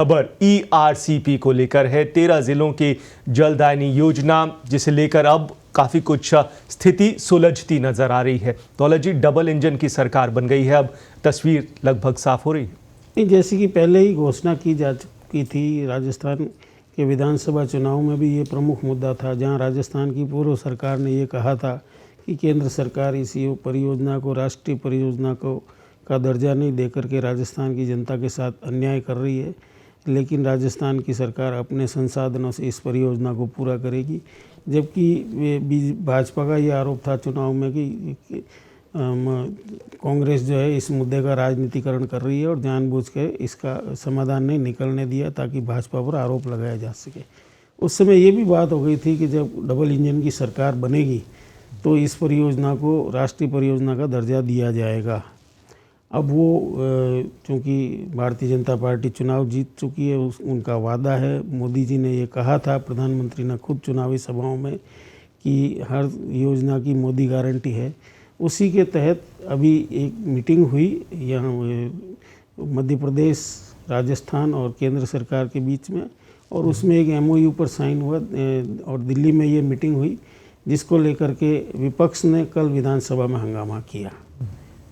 खबर ईआरसीपी को लेकर है। 13 जिलों की जलदायनी योजना, जिसे लेकर अब काफी कुछ स्थिति सुलझती नजर आ रही है। दौलत जी, डबल इंजन की सरकार बन गई है, अब तस्वीर लगभग साफ हो रही है। जैसे कि पहले ही घोषणा की जा चुकी थी, राजस्थान के विधानसभा चुनाव में भी ये प्रमुख मुद्दा था, जहां राजस्थान की पूर्व सरकार ने ये कहा था कि केंद्र सरकार इस परियोजना को राष्ट्रीय परियोजना का दर्जा नहीं देकर के राजस्थान की जनता के साथ अन्याय कर रही है। लेकिन राजस्थान की सरकार अपने संसाधनों से इस परियोजना को पूरा करेगी, जबकि भाजपा का ये आरोप था चुनाव में कि कांग्रेस जो है इस मुद्दे का राजनीतिकरण कर रही है और जानबूझ के इसका समाधान नहीं निकलने दिया ताकि भाजपा पर आरोप लगाया जा सके। उस समय ये भी बात हो गई थी कि जब डबल इंजन की सरकार बनेगी तो इस परियोजना को राष्ट्रीय परियोजना का दर्जा दिया जाएगा। अब वो चूँकि भारतीय जनता पार्टी चुनाव जीत चुकी है, उनका वादा है। मोदी जी ने ये कहा था, प्रधानमंत्री ने खुद चुनावी सभाओं में, कि हर योजना की मोदी गारंटी है। उसी के तहत अभी एक मीटिंग हुई यहाँ मध्य प्रदेश, राजस्थान और केंद्र सरकार के बीच में, और उसमें एक MOU पर साइन हुआ और दिल्ली में ये मीटिंग हुई, जिसको लेकर के विपक्ष ने कल विधानसभा में हंगामा किया।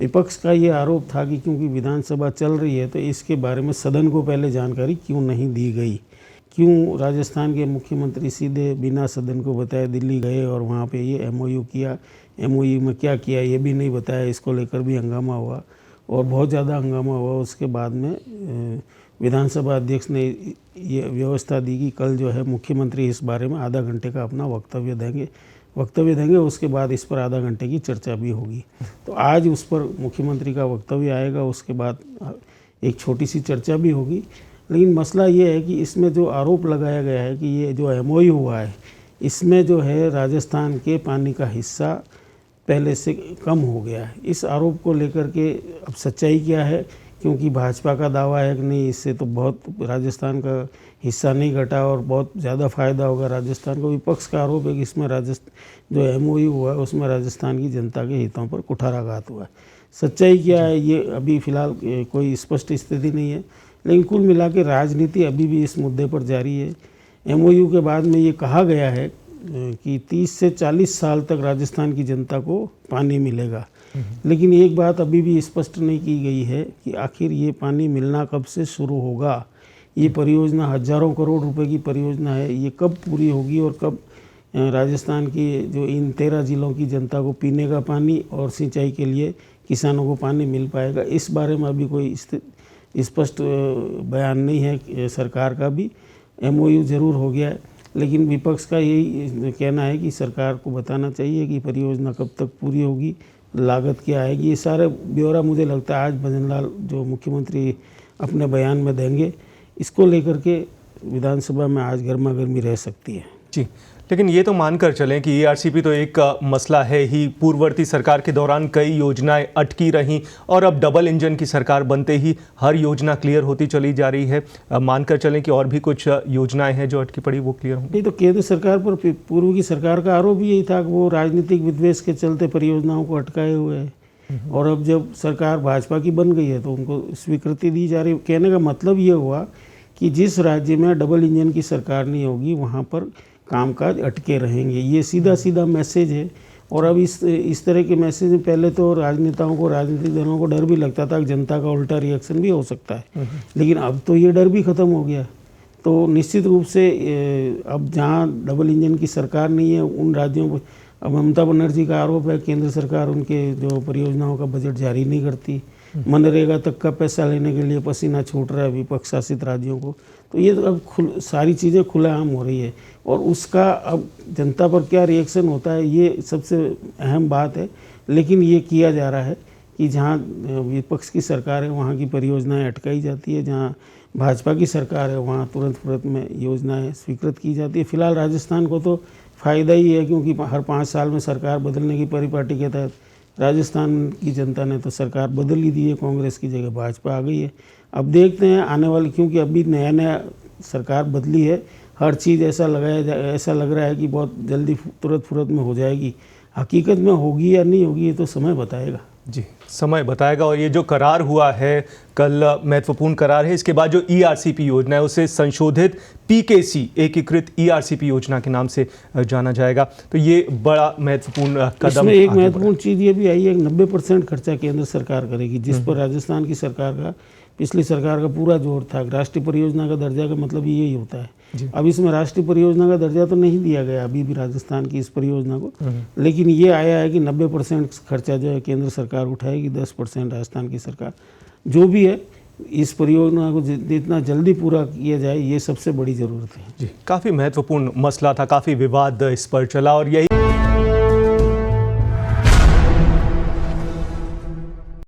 विपक्ष का ये आरोप था कि क्योंकि विधानसभा चल रही है तो इसके बारे में सदन को पहले जानकारी क्यों नहीं दी गई, क्यों राजस्थान के मुख्यमंत्री सीधे बिना सदन को बताए दिल्ली गए और वहाँ पे ये MOU किया, MOU में क्या किया ये भी नहीं बताया। इसको लेकर भी हंगामा हुआ और बहुत ज़्यादा हंगामा हुआ। उसके बाद में विधानसभा अध्यक्ष ने ये व्यवस्था दी कि कल जो है मुख्यमंत्री इस बारे में आधा घंटे का अपना वक्तव्य देंगे, उसके बाद इस पर आधा घंटे की चर्चा भी होगी। तो आज उस पर मुख्यमंत्री का वक्तव्य आएगा, उसके बाद एक छोटी सी चर्चा भी होगी। लेकिन मसला ये है कि इसमें जो आरोप लगाया गया है कि ये जो MOU हुआ है, इसमें जो है राजस्थान के पानी का हिस्सा पहले से कम हो गया है। इस आरोप को लेकर के अब सच्चाई क्या है, क्योंकि भाजपा का दावा है कि नहीं, इससे तो बहुत राजस्थान का हिस्सा नहीं घटा और बहुत ज़्यादा फ़ायदा होगा राजस्थान को। विपक्ष का आरोप है कि इसमें जो MOU हुआ है उसमें राजस्थान की जनता के हितों पर कुठाराघात हुआ है। सच्चाई क्या है ये अभी फ़िलहाल कोई स्पष्ट स्थिति नहीं है, लेकिन कुल मिला के राजनीति अभी भी इस मुद्दे पर जारी है। MOU के बाद में ये कहा गया है कि 30 से 40 साल तक राजस्थान की जनता को पानी मिलेगा, लेकिन एक बात अभी भी स्पष्ट नहीं की गई है कि आखिर ये पानी मिलना कब से शुरू होगा। ये परियोजना हज़ारों करोड़ रुपए की परियोजना है, ये कब पूरी होगी और कब राजस्थान की जो इन 13 जिलों की जनता को पीने का पानी और सिंचाई के लिए किसानों को पानी मिल पाएगा, इस बारे में अभी कोई स्पष्ट बयान नहीं है सरकार का भी। MOU ज़रूर हो गया है, लेकिन विपक्ष का यही कहना है कि सरकार को बताना चाहिए कि परियोजना कब तक पूरी होगी, लागत क्या आएगी। ये सारे ब्यौरा मुझे लगता है आज भजनलाल जो मुख्यमंत्री अपने बयान में देंगे, इसको लेकर के विधानसभा में आज गर्मा गर्मी रह सकती है। जी, लेकिन ये तो मानकर चलें कि ERCP तो एक मसला है ही। पूर्ववर्ती सरकार के दौरान कई योजनाएं अटकी रहीं और अब डबल इंजन की सरकार बनते ही हर योजना क्लियर होती चली जा रही है। मानकर चलें कि और भी कुछ योजनाएं हैं जो अटकी पड़ी, वो क्लियर होंगी। नहीं तो केंद्र सरकार पर पूर्व की सरकार का आरोप यही था कि वो राजनीतिक विद्वेष के चलते परियोजनाओं को अटकाए हुए है, और अब जब सरकार भाजपा की बन गई है तो उनको स्वीकृति दी जा रही है। कहने का मतलब ये हुआ कि जिस राज्य में डबल इंजन की सरकार नहीं होगी वहाँ पर कामकाज अटके रहेंगे। ये सीधा सीधा मैसेज है। और अब इस तरह के मैसेज में पहले तो राजनेताओं को, राजनीतिक दलों को डर भी लगता था कि जनता का उल्टा रिएक्शन भी हो सकता है, लेकिन अब तो ये डर भी ख़त्म हो गया। तो निश्चित रूप से अब जहाँ डबल इंजन की सरकार नहीं है उन राज्यों पर, अब ममता बनर्जी का आरोप है केंद्र सरकार उनके जो परियोजनाओं का बजट जारी नहीं करती, मनरेगा तक का पैसा लेने के लिए पसीना छूट रहा है विपक्ष शासित राज्यों को। तो ये अब सारी चीज़ें खुलेआम हो रही है, और उसका अब जनता पर क्या रिएक्शन होता है ये सबसे अहम बात है। लेकिन ये किया जा रहा है कि जहाँ विपक्ष की सरकार है वहाँ की परियोजनाएं अटकाई जाती है, जहाँ भाजपा की सरकार है वहाँ तुरंत में योजनाएं स्वीकृत की जाती है। फिलहाल राजस्थान को तो फ़ायदा ही है, क्योंकि हर 5 साल में सरकार बदलने की परिपाटी के तहत राजस्थान की जनता ने तो सरकार बदल ही दी है, कांग्रेस की जगह भाजपा आ गई है। अब देखते हैं आने वाली, क्योंकि अभी नया सरकार बदली है, हर चीज़ ऐसा लग रहा है कि बहुत जल्दी तुरंत में हो जाएगी। हकीकत में होगी या नहीं होगी ये तो समय बताएगा। जी, समय बताएगा। और ये जो करार हुआ है कल, महत्वपूर्ण करार है। इसके बाद जो ERCP योजना है उसे संशोधित PKC एकीकृत ERCP योजना के नाम से जाना जाएगा। तो ये बड़ा महत्वपूर्ण कदम। इसमें एक आगे महत्वपूर्ण चीज़ ये भी आई है, 90% खर्चा केंद्र सरकार करेगी, जिस पर राजस्थान की सरकार का, पिछली सरकार का पूरा जोर था। राष्ट्रीय परियोजना का दर्जा का मतलब यही होता है। अब इसमें राष्ट्रीय परियोजना का दर्जा तो नहीं दिया गया अभी भी राजस्थान की इस परियोजना को, लेकिन ये आया है कि 90% खर्चा जो है केंद्र सरकार उठाएगी, 10% राजस्थान की सरकार। जो भी है, इस परियोजना को जितना जल्दी पूरा किया जाए, ये सबसे बड़ी ज़रूरत है। जी, काफ़ी महत्वपूर्ण मसला था, काफ़ी विवाद इस पर चला और यही